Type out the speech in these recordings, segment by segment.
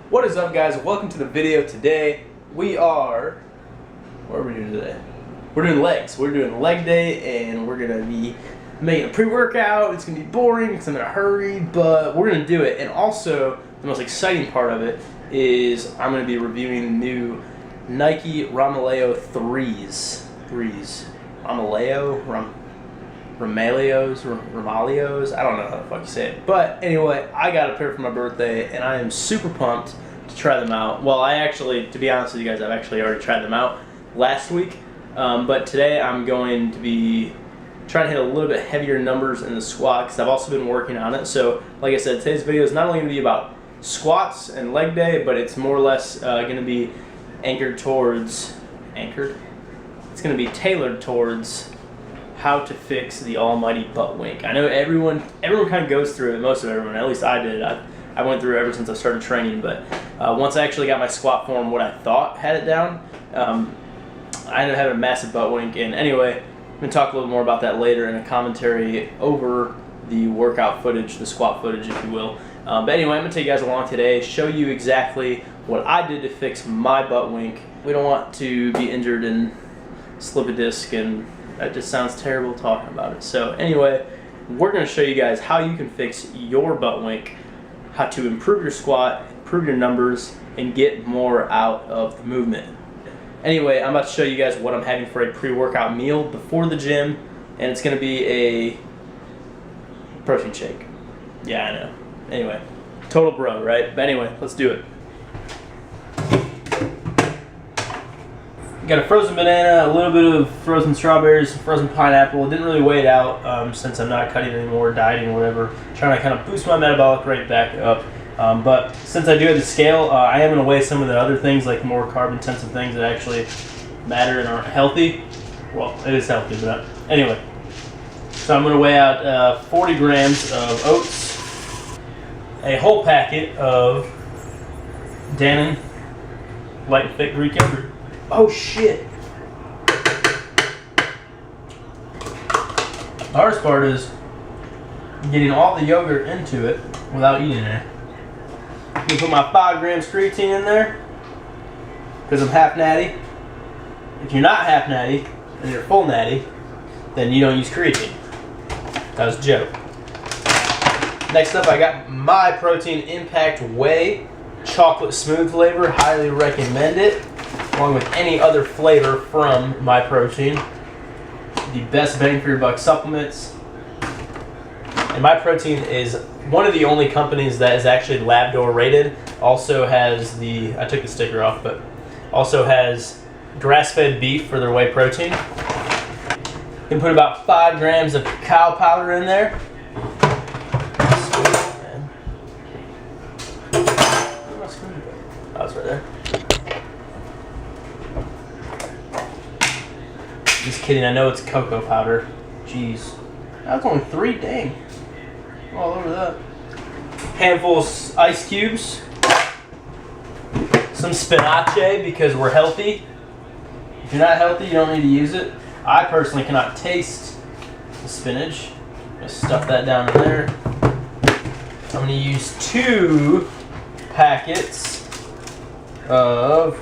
What is up, guys? Welcome to the video. Today what are we doing today? We're doing legs. We're doing leg day, and we're gonna be making a pre-workout. It's gonna be boring because I'm in a hurry, but we're gonna do it. And also, the most exciting part of it is I'm gonna be reviewing the new Nike Romaleos 3s. Romaleos, I don't know how the fuck you say it. But anyway, I got a pair for my birthday, and I am super pumped to try them out. Well, to be honest with you guys, I've actually already tried them out last week. But today I'm going to be trying to hit a little bit heavier numbers in the squat because I've also been working on it. So, like I said, today's video is not only going to be about squats and leg day, but it's more or less going to be it's going to be tailored towards how to fix the almighty butt wink. I know everyone kind of goes through it, most of everyone, at least I did. I went through it ever since I started training, but once I actually got my squat form what I thought had it down, I ended up having a massive butt wink. And anyway, I'm going to talk a little more about that later in a commentary over the workout footage, the squat footage, if you will. But anyway, I'm going to take you guys along today, show you exactly what I did to fix my butt wink. We don't want to be injured and slip a disc, and that just sounds terrible talking about it. So anyway, we're going to show you guys how you can fix your butt wink, how to improve your squat, improve your numbers, and get more out of the movement. Anyway, I'm about to show you guys what I'm having for a pre-workout meal before the gym, and it's going to be a protein shake. Yeah, I know. Anyway, total bro, right? But anyway, let's do it. Got a frozen banana, a little bit of frozen strawberries, some frozen pineapple. Didn't really weigh it out since I'm not cutting anymore, dieting, whatever. Trying to kind of boost my metabolic rate back up. But since I do have the scale, I am going to weigh some of the other things, like more carb-intensive things that actually matter and aren't healthy. Well, it is healthy, but not. Anyway. So I'm going to weigh out 40 grams of oats, a whole packet of Dannon light and thick Greek yogurt. Oh shit! The hardest part is getting all the yogurt into it without eating it. I'm gonna put my 5 grams creatine in there because I'm half natty. If you're not half natty and you're full natty, then you don't use creatine. That was a joke. Next up, I got my Protein Impact Whey chocolate smooth flavor. Highly recommend it, along with any other flavor from My Protein. The best bang for your buck supplements. And My Protein is one of the only companies that is actually Labdoor rated. Also has I took the sticker off, but also has grass-fed beef for their whey protein. You can put about 5 grams of cacao powder in there. Oh, it's right there. Just kidding, I know it's cocoa powder. Jeez. That's only 3, dang. All over that. Handful of ice cubes. Some spinache because we're healthy. If you're not healthy, you don't need to use it. I personally cannot taste the spinach. I'm going to stuff that down in there. I'm going to use 2 packets of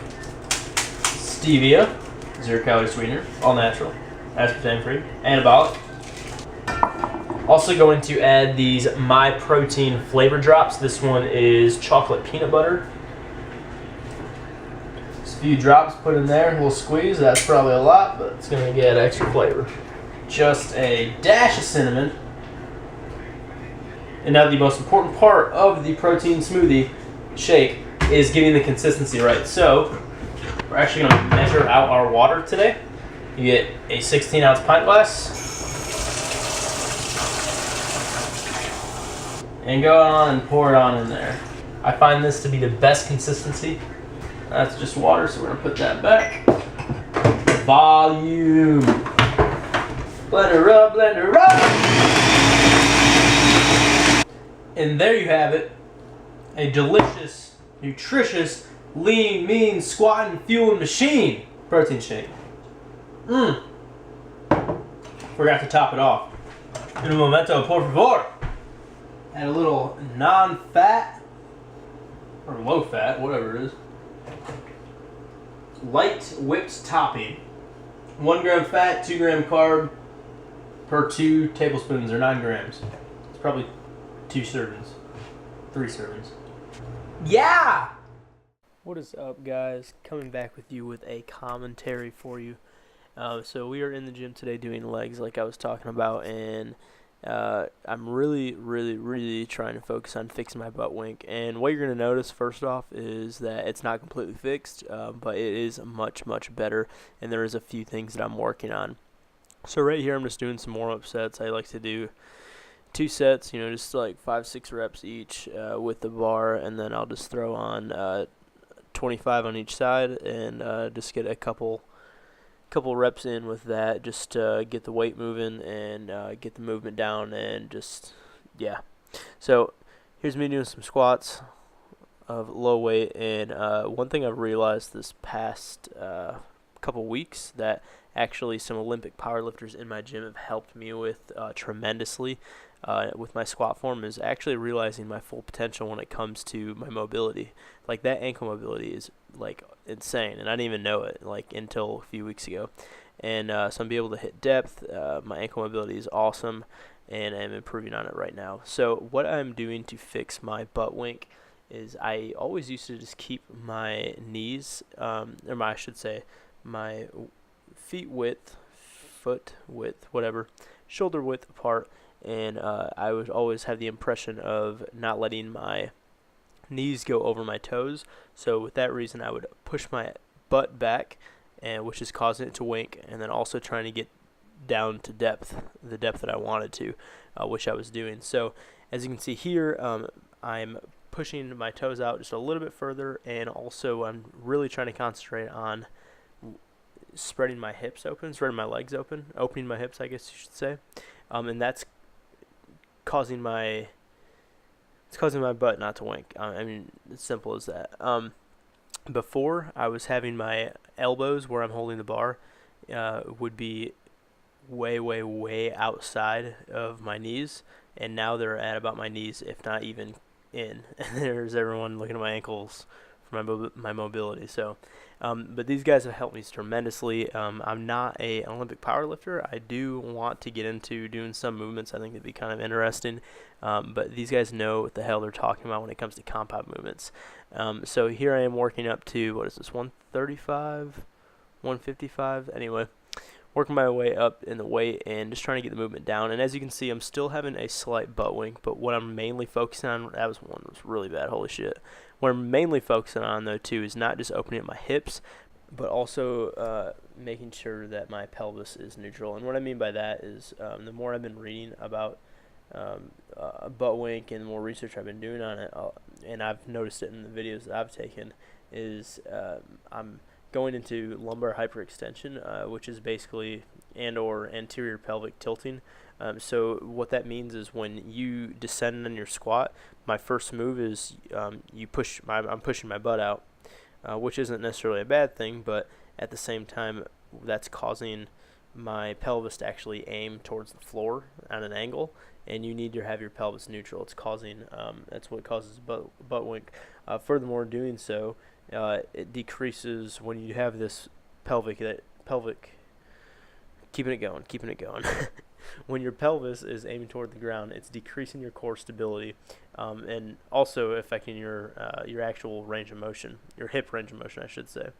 stevia. 0-calorie sweetener, all natural, aspartame-free, anabolic. Also going to add these My Protein flavor drops. This one is chocolate peanut butter. Just a few drops put in there, a little squeeze. That's probably a lot, but it's going to get extra flavor. Just a dash of cinnamon. And now the most important part of the protein smoothie shake is getting the consistency right. So we're actually going to measure out our water today. You get a 16-ounce pint glass. And go on and pour it on in there. I find this to be the best consistency. That's just water, so we're going to put that back. Volume. Blender up, blender up. And there you have it. A delicious, nutritious, lean, mean, squatting, fueling machine protein shake. Forgot to top it off. In un momento, por favor. Add a little non-fat or low fat, whatever it is. Light whipped topping. 1 gram fat, 2 gram carb per 2 tablespoons or 9 grams. It's probably 2 servings, 3 servings. Yeah! What is up, guys? Coming back with you with a commentary for you. So we are in the gym today doing legs like I was talking about, and I'm really trying to focus on fixing my butt wink. And what you're going to notice first off is that it's not completely fixed, but it is much better, and there is a few things that I'm working on. So right here I'm just doing some warm-up sets. I like to do 2 sets, just like 5-6 reps each with the bar, and then I'll just throw on 25 on each side, and just get a couple reps in with that, just to get the weight moving and get the movement down, and just, yeah. So here's me doing some squats of low weight, and one thing I've realized this past couple weeks that actually some Olympic powerlifters in my gym have helped me with tremendously with my squat form is actually realizing my full potential when it comes to my mobility. Like, that ankle mobility is like insane, and I didn't even know it like until a few weeks ago. And so I'm able to hit depth. My ankle mobility is awesome, and I'm improving on it right now. So what I'm doing to fix my butt wink is I always used to just keep my knees, I should say my feet width, foot width, whatever, shoulder width apart, and I would always have the impression of not letting my knees go over my toes. So with that reason, I would push my butt back, and which is causing it to wink, and then also trying to get down to depth, the depth that I wanted to, which I was doing. So as you can see here, I'm pushing my toes out just a little bit further, and also I'm really trying to concentrate on spreading my hips open, spreading my legs open, opening my hips, I guess you should say, and that's causing my butt not to wink. I mean, it's simple as that. Before, I was having my elbows where I'm holding the bar would be way outside of my knees, and now they're at about my knees, if not even in. And there's everyone looking at my ankles for my mobility. So, but these guys have helped me tremendously. I'm not an Olympic powerlifter. I do want to get into doing some movements. I think it'd be kind of interesting. But these guys know what the hell they're talking about when it comes to compound movements. So here I am working up to, what is this, 135, 155? Anyway, working my way up in the weight and just trying to get the movement down. And as you can see, I'm still having a slight butt wink, but what I'm mainly focusing on, that was one that was really bad, holy shit. What I'm mainly focusing on, though, too, is not just opening up my hips, but also making sure that my pelvis is neutral. And what I mean by that is the more I've been reading about butt wink and the more research I've been doing on it, and I've noticed it in the videos that I've taken, is I'm going into lumbar hyperextension, which is basically or anterior pelvic tilting. So what that means is when you descend in your squat, my first move is I'm pushing my butt out, which isn't necessarily a bad thing, but at the same time that's causing my pelvis to actually aim towards the floor at an angle, and you need to have your pelvis neutral. It's causing that's what causes butt wink. Furthermore, doing so it decreases when you have this pelvic keeping it going. When your pelvis is aiming toward the ground, it's decreasing your core stability, and also affecting your actual range of motion, your hip range of motion, I should say,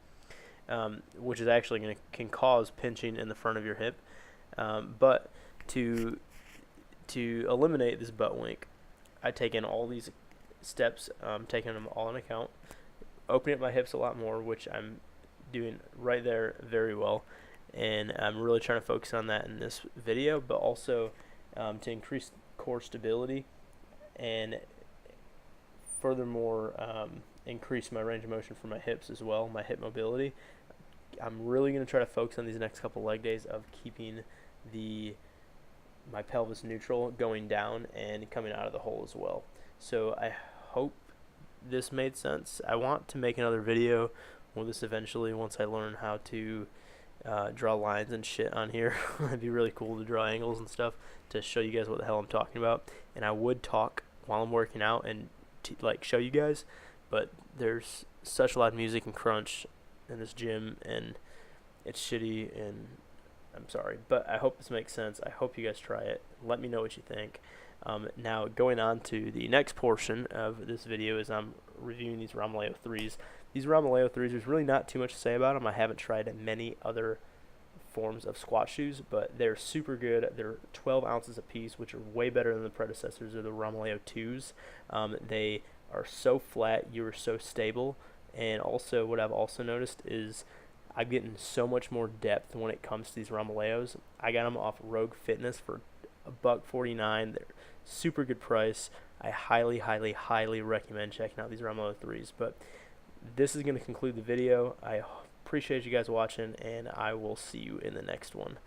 which is actually can cause pinching in the front of your hip. But to eliminate this butt wink, I take in all these steps, taking them all in account, opening up my hips a lot more, which I'm doing right there very well. And I'm really trying to focus on that in this video, but also to increase core stability, and furthermore increase my range of motion for my hips as well, my hip mobility. I'm really going to try to focus on these next couple leg days of keeping my pelvis neutral, going down and coming out of the hole as well. So I hope this made sense. I want to make another video with this eventually once I learn how to draw lines and shit on here. It'd be really cool to draw angles and stuff to show you guys what the hell I'm talking about. And I would talk while I'm working out and to show you guys, but there's such loud music and crunch in this gym, and it's shitty, and I'm sorry, but I hope this makes sense. I hope you guys try it. Let me know what you think. Now, going on to the next portion of this video is I'm reviewing these Romaleo 3s. These Romaleo 3s, there's really not too much to say about them. I haven't tried many other forms of squat shoes, but they're super good. They're 12 ounces a piece, which are way better than the predecessors of the Romaleo 2s. They are so flat, you are so stable, and also what I've also noticed is I'm getting so much more depth when it comes to these Romaleos. I got them off Rogue Fitness for $1.49. They're super good price. I highly, highly, highly recommend checking out these Romaleo 3s. But this is going to conclude the video. I appreciate you guys watching, and I will see you in the next one.